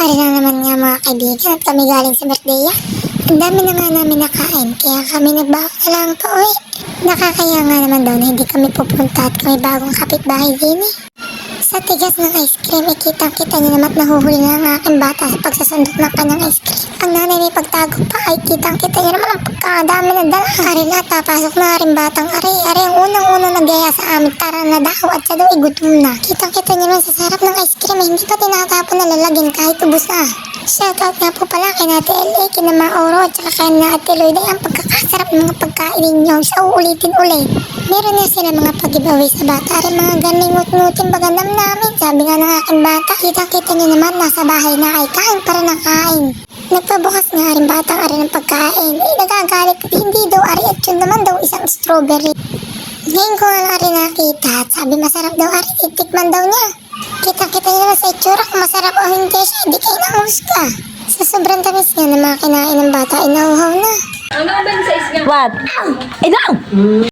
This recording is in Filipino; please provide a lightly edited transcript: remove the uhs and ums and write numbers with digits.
Ari na naman nga mga kaibigan at kami galing sa birthday. Ang dami na nga namin nakain kaya kami nagbago na lang pa uwi. Nakakaya nga naman daw na hindi kami pupunta at kami bagong kapitbahay din eh. Sa tigas ng ice cream, kitang-kita niyo naman at nahuhuli na ang aking bata sa pagsasundot ng kanyang ice cream. Ang nanay may pagtago pa ay kitang-kita niyo naman ang pagkakadami na dala. Ari na, papasok na rin batang ari. Ari ang unang-unang nagaya sa amin, tara na daw at siya daw ay gutom na. Kitang-kita niyo naman sa sarap ng ice cream, hindi pa tinatapon na lalagyan kahit ubos na. Shoutout nga po pala kay Nate LA, kay na Mauro at saka kay Nate Lloyd ay ang pagkakasarap ng mga pagkain ninyo. Sa uulitin ulit. Meron nga sila mga pag-giveaway sa bata rin mga ganingot-ngutin bagandam namin. Sabi nga ng aking bata, kitang-kita niyo naman nasa bahay na ay kain para ng kain. Nagpabukas nga rin batang ari ng pagkain. Ay nagagalit at hindi daw ari at yun naman daw isang strawberry. Ngayon ko nga ari nakita at sabi masarap daw ari, titikman daw niya. Kita-kita niyo naman sa itsura kung masarap o hindi siya, di kayo nahusga. Sa sobrang tamis nga na mga kinain ng bata ay nahuhaw na. Ano ba yung size niya? What? Ay, no!